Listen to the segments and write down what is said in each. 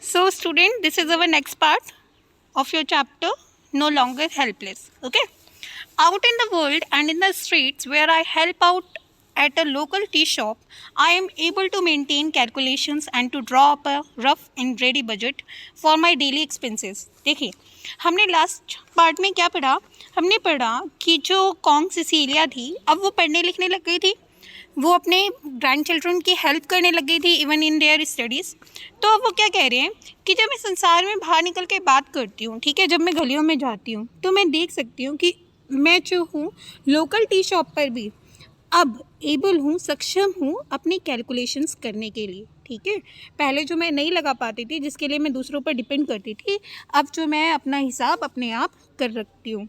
So, student, this is our next part of your chapter, No Longer Helpless. Okay? Out in the world and in the streets where I help out at a local tea shop, I am able to maintain calculations and to draw up a rough and ready budget for my daily expenses. देखिए, हमने last part में क्या पढ़ा? हमने पढ़ा कि जो Kong Sicilia थी, अब वो पढ़ने लिखने लग गई थी, वो अपने ग्रैंड चिल्ड्रन की हेल्प करने लग गई थी इवन इन देयर स्टडीज़। तो अब वो क्या कह रहे हैं कि जब मैं संसार में बाहर निकल के बात करती हूँ, ठीक है, जब मैं गलियों में जाती हूँ तो मैं देख सकती हूँ कि मैं जो हूँ लोकल टी शॉप पर भी अब एबल हूँ, सक्षम हूँ अपनी कैलकुलेशंस करने के लिए। ठीक है, पहले जो मैं नहीं लगा पाती थी, जिसके लिए मैं दूसरों पर डिपेंड करती थी, अब जो मैं अपना हिसाब अपने आप कर रखती हूँ।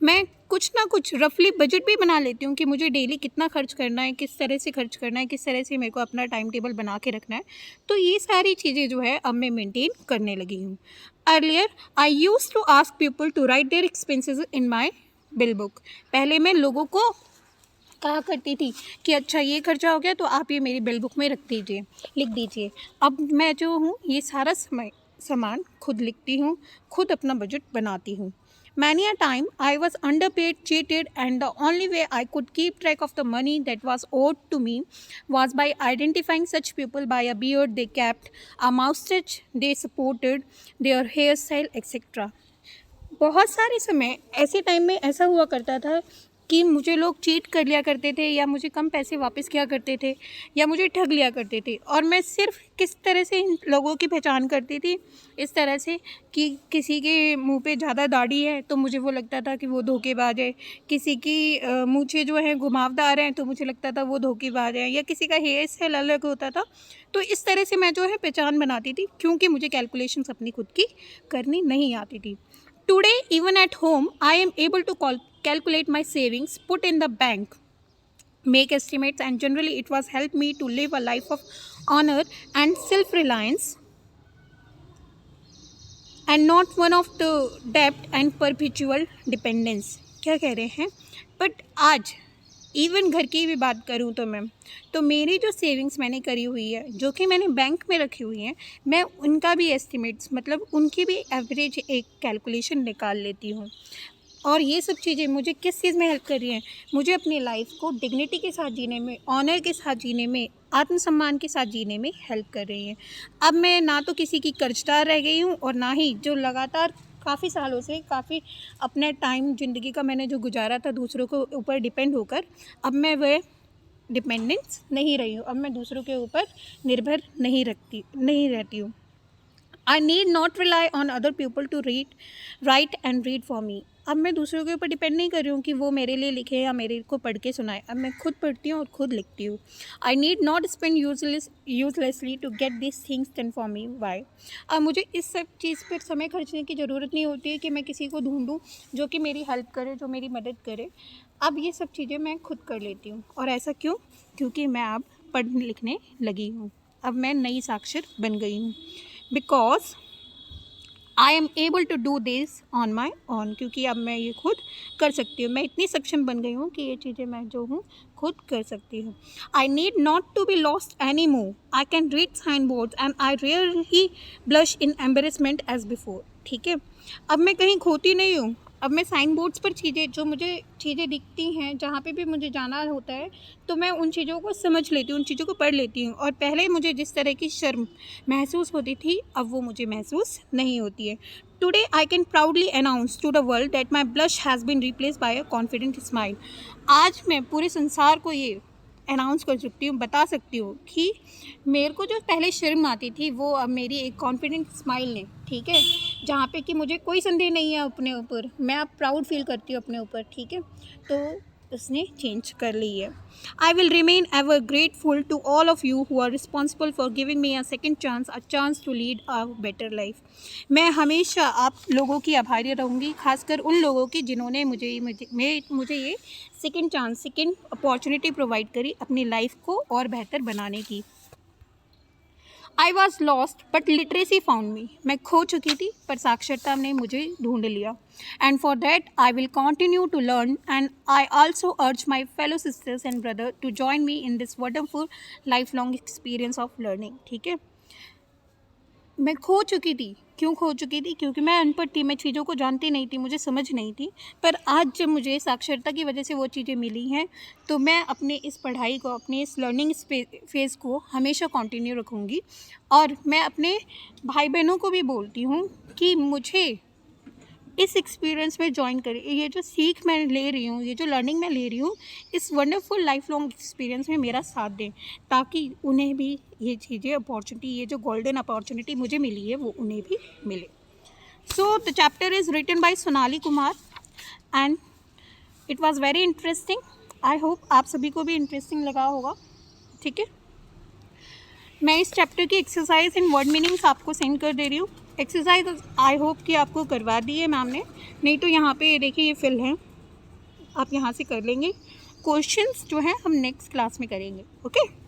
मैं कुछ ना कुछ रफली बजट भी बना लेती हूँ कि मुझे डेली कितना खर्च करना है, किस तरह से खर्च करना है, किस तरह से मेरे को अपना टाइम टेबल बना के रखना है। तो ये सारी चीज़ें जो है अब मैं मेंटेन करने लगी हूँ। Earlier I use to ask people to write their expenses in my bill book. पहले मैं लोगों को कहा करती थी कि अच्छा ये खर्चा हो गया तो आप ये मेरी बिल बुक में रख दीजिए, लिख दीजिए। अब मैं जो हूँ ये सारा सामान खुद लिखती हूँ, खुद अपना बजट बनाती हूँ। Many a time I was underpaid, cheated, and the only way I could keep track of the money that was owed to me was by identifying such people by a beard they kept, a mustache they supported, their hairstyle, etc. बहुत सारे समय ऐसे time में ऐसा हुआ करता था कि मुझे लोग चीट कर लिया करते थे, या मुझे कम पैसे वापस किया करते थे, या मुझे ठग लिया करते थे। और मैं सिर्फ किस तरह से इन लोगों की पहचान करती थी, इस तरह से कि किसी के मुंह पे ज़्यादा दाढ़ी है तो मुझे वो लगता था कि वो धोखेबाज है, किसी की मूंछें जो हैं घुमावदार हैं तो मुझे लगता था वो धोखेबाज है, या किसी का हेयर स्टाइल अलग होता था। तो इस तरह से मैं जो है पहचान बनाती थी, क्योंकि मुझे कैलकुलेशंस अपनी खुद की करनी नहीं आती थी। Today, even at home, I am able to calculate my savings, put in the bank, make estimates, and generally it was helped me to live a life of honor and self-reliance, and not one of the debt and perpetual dependence. क्या कह रहे हैं? But आज even घर की भी बात करूँ तो मैं, तो मेरी जो सेविंग्स मैंने करी हुई है, जो कि मैंने बैंक में रखी हुई हैं, मैं उनका भी एस्टिमेट्स, मतलब उनकी भी एवरेज एक कैलकुलेशन निकाल लेती हूँ। और ये सब चीज़ें मुझे किस चीज़ में हेल्प कर रही हैं? मुझे अपनी लाइफ को डिग्निटी के साथ जीने में, ऑनर के साथ जीने में, आत्मसम्मान के साथ जीने में हेल्प कर रही हैं। अब मैं ना तो किसी की कर्जदार रह गई हूँ, और ना ही जो लगातार काफ़ी सालों से काफ़ी अपने टाइम ज़िंदगी का मैंने जो गुजारा था दूसरों के ऊपर डिपेंड होकर, अब मैं वह डिपेंडेंस नहीं रही हूँ। अब मैं दूसरों के ऊपर निर्भर नहीं रहती हूँ। I need not rely on other people to write and read for me. अब मैं दूसरों के ऊपर डिपेंड नहीं कर रही हूँ कि वो मेरे लिए लिखे या मेरे को पढ़ के सुनाए। अब मैं खुद पढ़ती हूँ और खुद लिखती हूँ। I need not spend uselessly to get this things done for me. Why? अब मुझे इस सब चीज़ पर समय खर्चने की ज़रूरत नहीं होती है कि मैं किसी को ढूंढूँ जो कि मेरी हेल्प करे, जो मेरी मदद करे। अब ये सब चीज़ें मैं खुद कर लेती हूँ। और ऐसा क्यों? क्योंकि मैं अब पढ़ने लिखने लगी हूँ। अब मैं नई साक्षर बन गई हूँ। Because I am able to do this on my own, क्योंकि अब मैं ये खुद कर सकती हूँ। मैं इतनी सक्षम बन गई हूँ कि ये चीज़ें मैं जो हूँ खुद कर सकती हूँ। I need not to be lost any more. I can read sign boards and I rarely blush in embarrassment as before. ठीक है, अब मैं कहीं खोती नहीं हूँ। अब मैं साइन बोर्ड्स पर जो मुझे चीज़ें दिखती हैं, जहाँ पे भी मुझे जाना होता है, तो मैं उन चीज़ों को समझ लेती हूँ, उन चीज़ों को पढ़ लेती हूँ। और पहले मुझे जिस तरह की शर्म महसूस होती थी, अब वो मुझे महसूस नहीं होती है। Today I can proudly announce to the world that my blush has been replace by a confident smile. आज मैं पूरे संसार को ये अनाउंस कर सकती हूँ, बता सकती हूँ कि मेरे को जो पहले शर्म आती थी वो अब मेरी एक कॉन्फिडेंट स्माइल ने, ठीक है, जहाँ पे कि मुझे कोई संदेह नहीं है अपने ऊपर, मैं अब प्राउड फील करती हूँ अपने ऊपर। ठीक है, तो उसने चेंज कर ली है। I will remain ever grateful to all of you who are responsible for giving me a second chance, a chance to lead a better life. मैं हमेशा आप लोगों की आभारी रहूँगी, खासकर उन लोगों की जिन्होंने मुझे ये second chance, second opportunity provide करी अपनी लाइफ को और बेहतर बनाने की। I was lost but literacy found me. मैं खो चुकी थी पर साक्षरता ने मुझे ढूंढ लिया। And for that I will continue to learn, and I also urge my fellow sisters and brother to join me in this wonderful life long experience of learning. ठीक है, मैं खो चुकी थी। क्यों खो चुकी थी? क्योंकि मैं अनपढ़ थी, मैं चीज़ों को जानती नहीं थी, मुझे समझ नहीं थी। पर आज जब मुझे साक्षरता की वजह से वो चीज़ें मिली हैं, तो मैं अपने इस पढ़ाई को, अपने इस लर्निंग फेज़ को हमेशा कंटिन्यू रखूँगी। और मैं अपने भाई बहनों को भी बोलती हूँ कि मुझे इस एक्सपीरियंस में जॉइन करें। ये जो सीख मैं ले रही हूँ, ये जो लर्निंग मैं ले रही हूँ, इस वंडरफुल लाइफ लॉन्ग एक्सपीरियंस में मेरा साथ दें, ताकि उन्हें भी ये चीज़ें, अपॉर्चुनिटी, ये जो गोल्डन अपॉर्चुनिटी मुझे मिली है, वो उन्हें भी मिले। So the chapter is written by Sonali Kumar and it was very interesting. I hope आप सभी को भी इंटरेस्टिंग लगा होगा। ठीक है, मैं इस चैप्टर की एक्सरसाइज इन वर्ड मीनिंग्स आपको सेंड कर दे रही हूँ। एक्सरसाइज आई होप कि आपको करवा दी है मैम ने, नहीं तो यहाँ पे ये देखिए ये फिल है, आप यहाँ से कर लेंगे। क्वेश्चंस जो हैं हम नेक्स्ट क्लास में करेंगे। ओके।